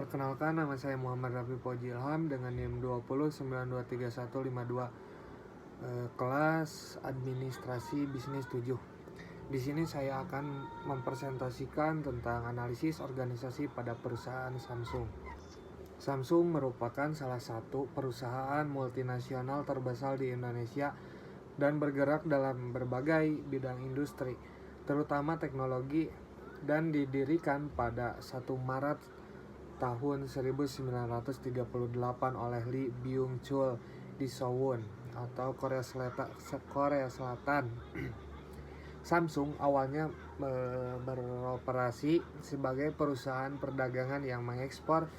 Perkenalkan, nama saya Muhammad Rafi Poji Ilham dengan NIM 20923152, kelas Administrasi Bisnis 7. Di sini saya akan mempresentasikan tentang analisis organisasi pada perusahaan Samsung. Samsung merupakan salah satu perusahaan multinasional terbesar di Indonesia dan bergerak dalam berbagai bidang industri, terutama teknologi, dan didirikan pada 1 Maret tahun 1938 oleh Lee Byung-chul di Suwon atau Korea Selatan. Samsung awalnya beroperasi sebagai perusahaan perdagangan yang mengekspor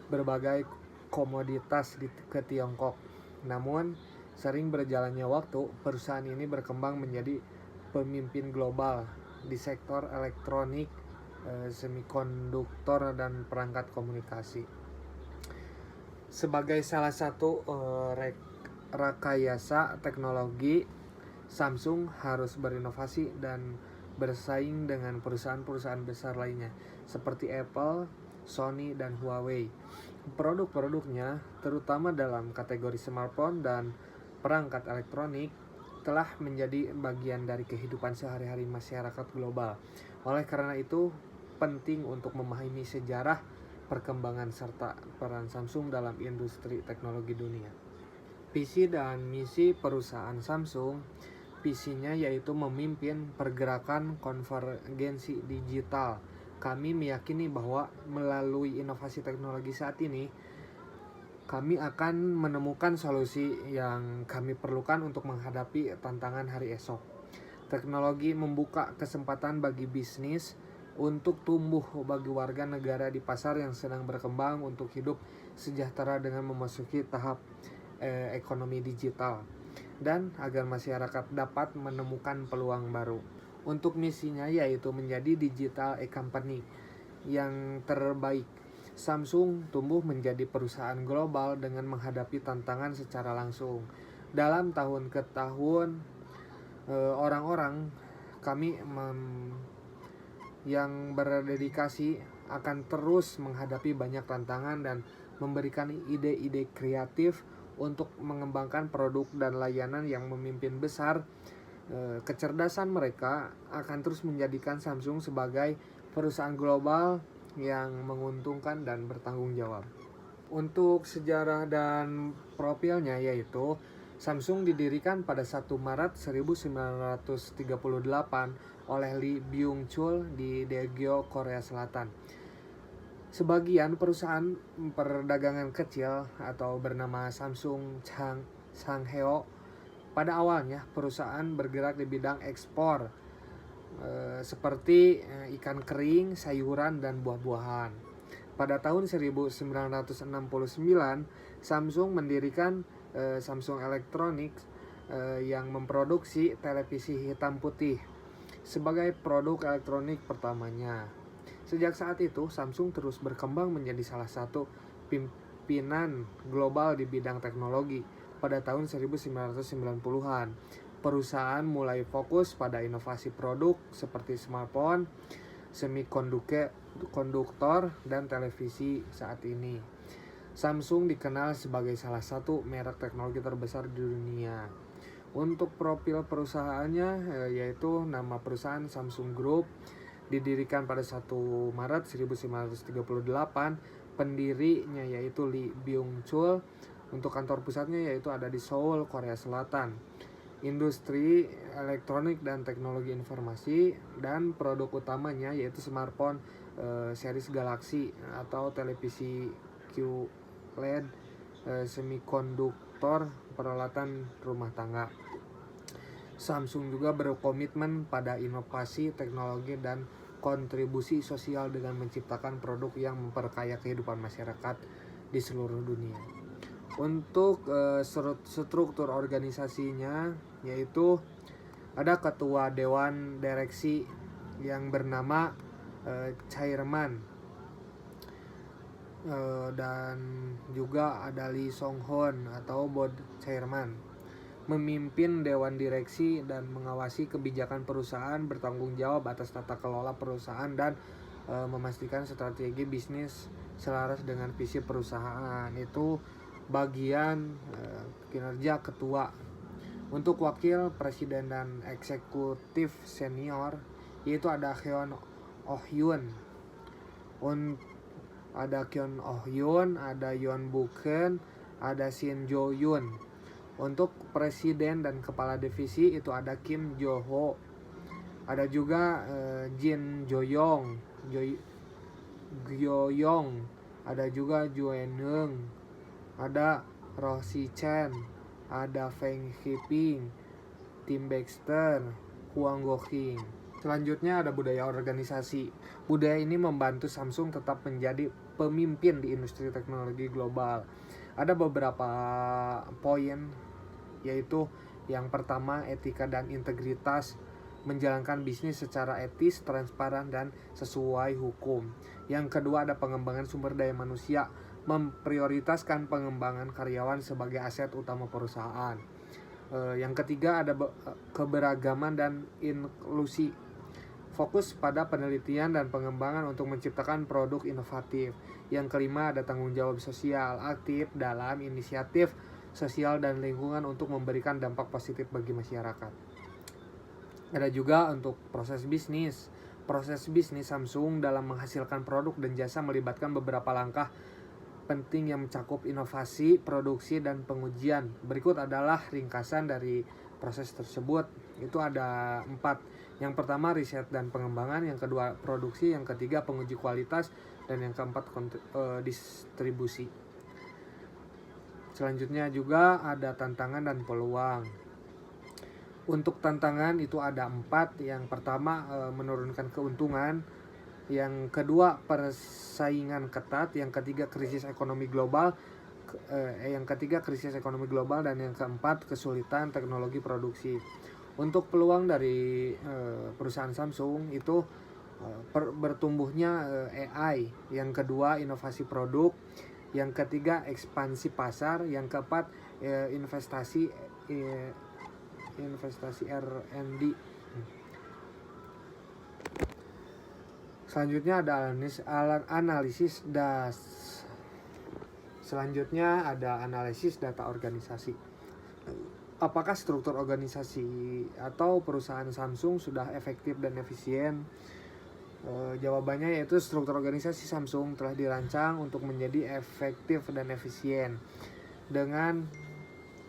berbagai komoditas ke Tiongkok. Namun, sering berjalannya waktu, perusahaan ini berkembang menjadi pemimpin global di sektor elektronik, semikonduktor, dan perangkat komunikasi. Sebagai salah satu rakayasa teknologi, Samsung harus berinovasi dan bersaing dengan perusahaan-perusahaan besar lainnya seperti Apple, Sony, dan Huawei. Produk-produknya, terutama dalam kategori smartphone dan perangkat elektronik, telah menjadi bagian dari kehidupan sehari-hari masyarakat global. Oleh karena itu, penting untuk memahami sejarah, perkembangan, serta peran Samsung dalam industri teknologi dunia. Visi dan misi perusahaan Samsung. Visinya yaitu memimpin pergerakan konvergensi digital. Kami meyakini bahwa melalui inovasi teknologi saat ini, kami akan menemukan solusi yang kami perlukan untuk menghadapi tantangan hari esok. Teknologi membuka kesempatan bagi bisnis untuk tumbuh bagi warga negara di pasar yang sedang berkembang untuk hidup sejahtera dengan memasuki tahap ekonomi digital, dan agar masyarakat dapat menemukan peluang baru. Untuk misinya yaitu menjadi digital company yang terbaik. Samsung tumbuh menjadi perusahaan global dengan menghadapi tantangan secara langsung. Dalam tahun ke tahun, orang-orang kami yang berdedikasi akan terus menghadapi banyak tantangan dan memberikan ide-ide kreatif untuk mengembangkan produk dan layanan yang memimpin besar. Kecerdasan mereka akan terus menjadikan Samsung sebagai perusahaan global yang menguntungkan dan bertanggung jawab. Untuk sejarah dan profilnya yaitu Samsung didirikan pada 1 Maret 1938 oleh Lee Byung-chul di Daegu, Korea Selatan. Sebagian perusahaan perdagangan kecil atau bernama Samsung Changheo. Pada awalnya perusahaan bergerak di bidang ekspor seperti ikan kering, sayuran, dan buah-buahan. Pada tahun 1969, Samsung mendirikan Samsung Electronics yang memproduksi televisi hitam putih sebagai produk elektronik pertamanya. Sejak saat itu, Samsung terus berkembang menjadi salah satu pimpinan global di bidang teknologi. Pada tahun 1990-an, perusahaan mulai fokus pada inovasi produk seperti smartphone, semikonduktor, dan televisi saat ini. Samsung dikenal sebagai salah satu merek teknologi terbesar di dunia. Untuk profil perusahaannya yaitu nama perusahaan Samsung Group, didirikan pada 1 Maret 1938. Pendirinya yaitu Lee Byung-chul. Untuk kantor pusatnya yaitu ada di Seoul, Korea Selatan. Industri elektronik dan teknologi informasi, dan produk utamanya yaitu smartphone series Galaxy atau televisi QLED, semikonduktor, peralatan rumah tangga. Samsung juga berkomitmen pada inovasi teknologi dan kontribusi sosial dengan menciptakan produk yang memperkaya kehidupan masyarakat di seluruh dunia. Untuk struktur organisasinya yaitu ada ketua dewan direksi yang bernama chairman, dan juga ada Lee Song-hoon atau board chairman, memimpin dewan direksi dan mengawasi kebijakan perusahaan, bertanggung jawab atas tata kelola perusahaan, dan memastikan strategi bisnis selaras dengan visi perusahaan. Itu bagian kinerja ketua. Untuk wakil presiden dan eksekutif senior yaitu ada Hyun Oh Hyun, ada Kyun Oh Hyun, ada Yeon Buken, ada Shin Jo Yoon. Untuk presiden dan kepala divisi itu ada Kim Jo Ho, ada juga Jin Joyong, Gyoyong, ada juga Jo Eun, ada Roh Si Chen, ada Feng Hiping, Tim Baxter, Huang Goking. Selanjutnya ada budaya organisasi. Budaya ini membantu Samsung tetap menjadi pemimpin di industri teknologi global. Ada beberapa poin, yaitu yang pertama etika dan integritas, menjalankan bisnis secara etis, transparan, dan sesuai hukum. Yang kedua ada pengembangan sumber daya manusia, memprioritaskan pengembangan karyawan sebagai aset utama perusahaan. Yang ketiga ada keberagaman dan inklusi, fokus pada penelitian dan pengembangan untuk menciptakan produk inovatif. Yang kelima ada tanggung jawab sosial, aktif dalam inisiatif sosial dan lingkungan untuk memberikan dampak positif bagi masyarakat. Ada juga untuk proses bisnis. Proses bisnis Samsung dalam menghasilkan produk dan jasa melibatkan beberapa langkah penting yang mencakup inovasi, produksi, dan pengujian. Berikut adalah ringkasan dari proses tersebut. Itu ada 4. Yang pertama riset dan pengembangan, yang kedua produksi, yang ketiga penguji kualitas, dan yang keempat distribusi. Selanjutnya juga ada tantangan dan peluang. Untuk tantangan itu ada 4. Yang pertama menurunkan keuntungan, yang kedua persaingan ketat, yang ketiga krisis ekonomi global, dan yang keempat kesulitan teknologi produksi. Untuk peluang dari perusahaan Samsung itu bertumbuhnya AI, yang kedua inovasi produk, yang ketiga ekspansi pasar, yang keempat investasi R&D. Selanjutnya ada analisis data organisasi. Apakah struktur organisasi atau perusahaan Samsung sudah efektif dan efisien? Jawabannya yaitu struktur organisasi Samsung telah dirancang untuk menjadi efektif dan efisien dengan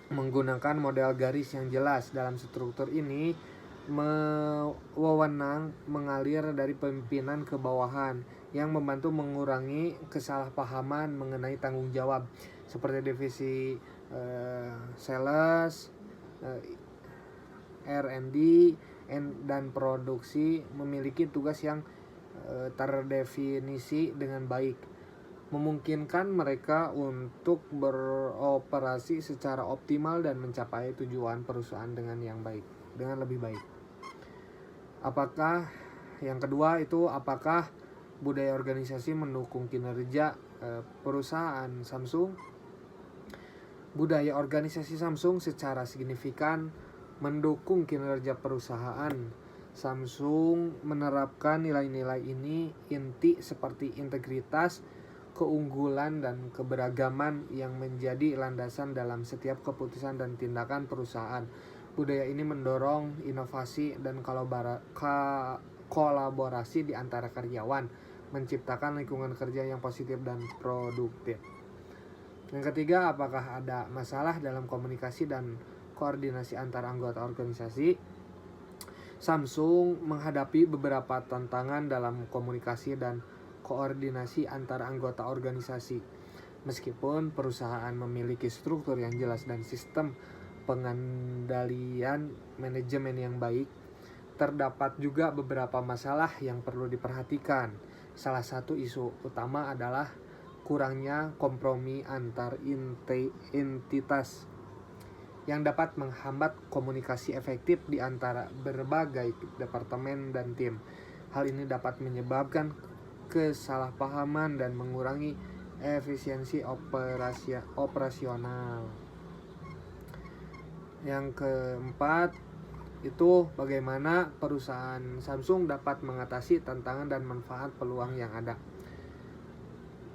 menggunakan model garis yang jelas. Dalam struktur ini wewenang mengalir dari pimpinan ke bawahan yang membantu mengurangi kesalahpahaman mengenai tanggung jawab, seperti divisi sales, R&D, dan produksi memiliki tugas yang terdefinisi dengan baik, memungkinkan mereka untuk beroperasi secara optimal dan mencapai tujuan perusahaan dengan lebih baik. Yang kedua itu apakah budaya organisasi mendukung kinerja perusahaan Samsung? Budaya organisasi Samsung secara signifikan mendukung kinerja perusahaan. Samsung menerapkan nilai-nilai ini inti seperti integritas, keunggulan, dan keberagaman yang menjadi landasan dalam setiap keputusan dan tindakan perusahaan. Budaya ini mendorong inovasi dan kolaborasi di antara karyawan, menciptakan lingkungan kerja yang positif dan produktif. Yang ketiga, apakah ada masalah dalam komunikasi dan koordinasi antar anggota organisasi? Samsung menghadapi beberapa tantangan dalam komunikasi dan koordinasi antar anggota organisasi. Meskipun perusahaan memiliki struktur yang jelas dan sistem pengendalian manajemen yang baik, terdapat juga beberapa masalah yang perlu diperhatikan. Salah satu isu utama adalah kurangnya kompromi antar entitas yang dapat menghambat komunikasi efektif di antara berbagai departemen dan tim. Hal ini dapat menyebabkan kesalahpahaman dan mengurangi efisiensi operasional. Yang keempat itu bagaimana perusahaan Samsung dapat mengatasi tantangan dan manfaat peluang yang ada.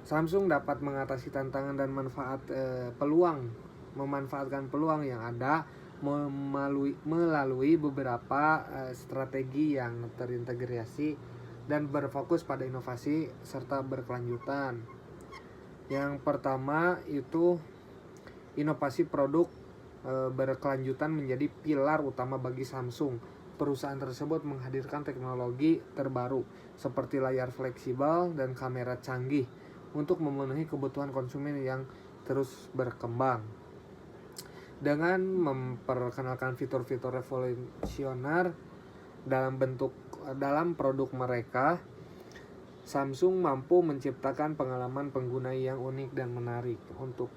Samsung dapat mengatasi tantangan dan memanfaatkan peluang yang ada melalui beberapa strategi yang terintegrasi dan berfokus pada inovasi serta berkelanjutan. Yang pertama itu inovasi produk berkelanjutan menjadi pilar utama bagi Samsung. Perusahaan tersebut menghadirkan teknologi terbaru seperti layar fleksibel dan kamera canggih untuk memenuhi kebutuhan konsumen yang terus berkembang. Dengan memperkenalkan fitur-fitur revolusioner dalam produk mereka, Samsung mampu menciptakan pengalaman pengguna yang unik dan menarik. Untuk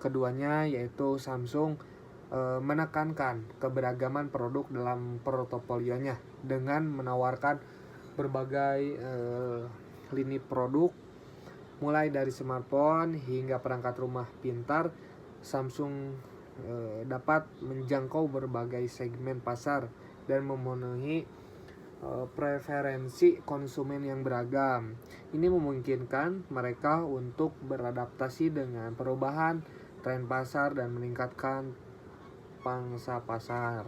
keduanya yaitu Samsung menekankan keberagaman produk dalam portofolionya dengan menawarkan berbagai lini produk mulai dari smartphone hingga perangkat rumah pintar. Samsung dapat menjangkau berbagai segmen pasar dan memenuhi preferensi konsumen yang beragam. Ini memungkinkan mereka untuk beradaptasi dengan perubahan tren pasar dan meningkatkan pangsa pasar.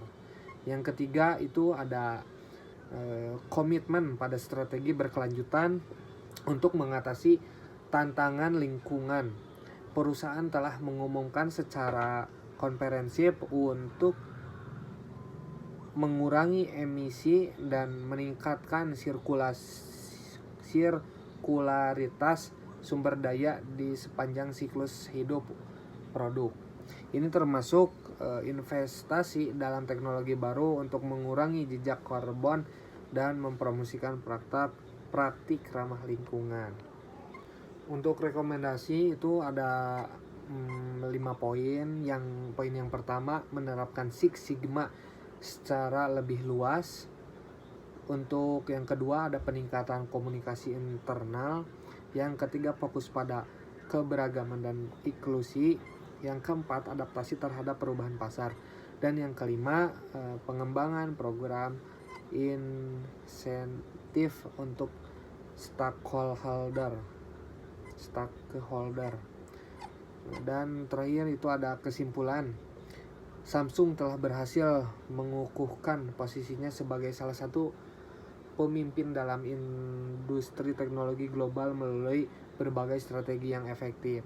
Yang ketiga itu ada komitmen pada strategi berkelanjutan untuk mengatasi tantangan lingkungan. Perusahaan telah mengumumkan secara komprehensif untuk mengurangi emisi dan meningkatkan sirkularitas sumber daya di sepanjang siklus hidup produk. Ini termasuk investasi dalam teknologi baru untuk mengurangi jejak karbon dan mempromosikan praktik ramah lingkungan. Untuk rekomendasi itu ada 5 poin. Poin yang pertama, menerapkan Six Sigma secara lebih luas. Untuk yang kedua ada peningkatan komunikasi internal. Yang ketiga fokus pada keberagaman dan inklusi. Yang keempat adaptasi terhadap perubahan pasar. Dan yang kelima pengembangan program insentif untuk stakeholder. Dan terakhir itu ada kesimpulan. Samsung telah berhasil mengukuhkan posisinya sebagai salah satu pemimpin dalam industri teknologi global melalui berbagai strategi yang efektif.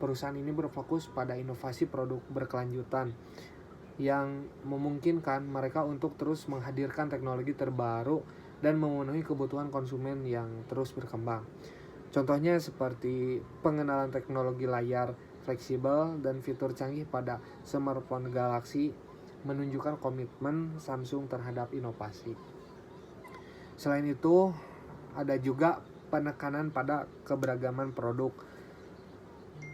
Perusahaan ini berfokus pada inovasi produk berkelanjutan yang memungkinkan mereka untuk terus menghadirkan teknologi terbaru dan memenuhi kebutuhan konsumen yang terus berkembang. Contohnya seperti pengenalan teknologi layar fleksibel dan fitur canggih pada smartphone Galaxy menunjukkan komitmen Samsung terhadap inovasi. Selain itu, ada juga penekanan pada keberagaman produk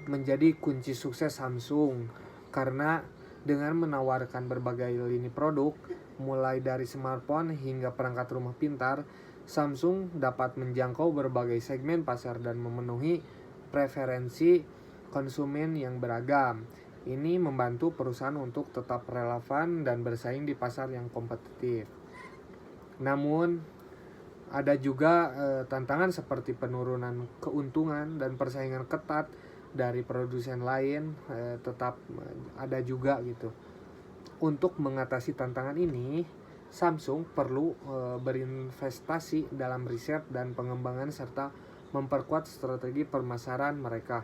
menjadi kunci sukses Samsung, karena dengan menawarkan berbagai lini produk mulai dari smartphone hingga perangkat rumah pintar, Samsung dapat menjangkau berbagai segmen pasar dan memenuhi preferensi konsumen yang beragam. Ini membantu perusahaan untuk tetap relevan dan bersaing di pasar yang kompetitif. Namun, ada juga tantangan seperti penurunan keuntungan dan persaingan ketat dari produsen lain, tetap ada juga gitu. Untuk mengatasi tantangan ini, Samsung perlu berinvestasi dalam riset dan pengembangan serta memperkuat strategi pemasaran mereka.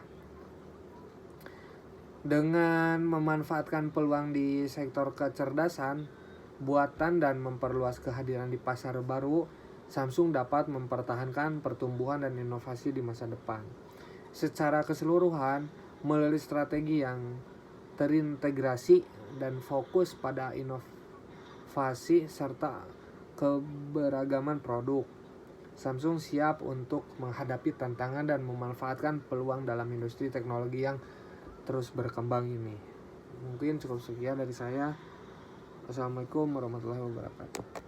Dengan memanfaatkan peluang di sektor kecerdasan buatan dan memperluas kehadiran di pasar baru, Samsung dapat mempertahankan pertumbuhan dan inovasi di masa depan. Secara keseluruhan, melalui strategi yang terintegrasi dan fokus pada inovasi serta keberagaman produk, Samsung siap untuk menghadapi tantangan dan memanfaatkan peluang dalam industri teknologi yang terus berkembang ini. Mungkin cukup sekian dari saya. Assalamualaikum warahmatullahi wabarakatuh.